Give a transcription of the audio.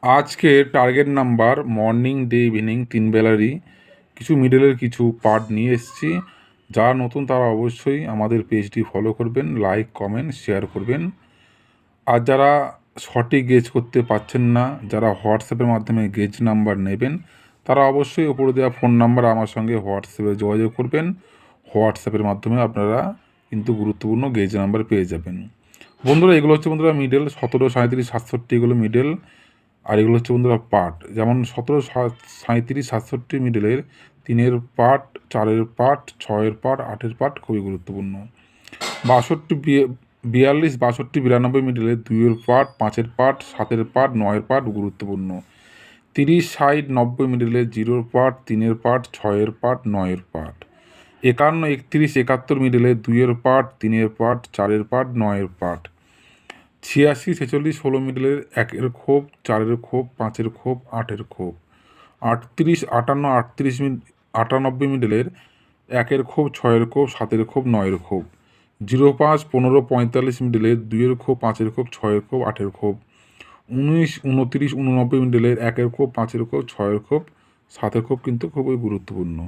আজকে target number morning day evening 3 বেলারই কিছু মিডলের কিছু পার্ট নিয়ে এসেছি। যারা নতুন তারা অবশ্যই আমাদের পেজটি ফলো করবেন, লাইক কমেন্ট শেয়ার করবেন। আর যারা সঠিক গেজ করতে পারছেন না, যারা হোয়াটসঅ্যাপের মাধ্যমে গেজ নাম্বার নেবেন, তারা অবশ্যই ওপরে দেওয়া ফোন নাম্বার আমার সঙ্গে হোয়াটসঅ্যাপে যোগাযোগ করবেন। হোয়াটসঅ্যাপের মাধ্যমে আপনারা কিন্তু গুরুত্বপূর্ণ গেজ নাম্বার পেয়ে যাবেন। বন্ধুরা, এগুলো হচ্ছে বন্ধুরা মিডল 17, 37, 67 এগুলো মিডল। আর এগুলো হচ্ছে বন্ধুরা পার্ট, যেমন 17, 37, 67 মিডলের 3-এর পার্ট, 4-এর পার্ট, 6-এর পার্ট, 8-এর পার্ট খুবই গুরুত্বপূর্ণ। 62, 42, 62, 92 মিডলে 2-এর পার্ট, 5-এর পার্ট, 7-এর পার্ট, 9-এর পার্ট গুরুত্বপূর্ণ। 30, 60, 90 মিডলে 0-এর পার্ট, 3-এর পার্ট, 6-এর পার্ট, 9-এর পার্ট। 51, 31, 71 মিডলে 2-এর পার্ট, 3-এর পার্ট, 4-এর পার্ট, 9-এর পার্ট। 86, 46, 16 মিডলের 1-এর খোপ, 4-এর খোপ, 5-এর খোপ, 8-এর খোপ। 38, 58, 98 মিডলের 1-এর খোপ, 6-এর খোপ, 7-এর খোপ, 9-এর খোপ। 05, 15, 45 মিডলের 2-এর খোপ, 5-এর খোপ, 6-এর খোপ, 8-এর খোপ। 19, 29, 89 মিডলের 1-এর খোপ, 5-এর খোপ, 6-এর খোপ, 7-এর খোপ কিন্তু খুবই গুরুত্বপূর্ণ।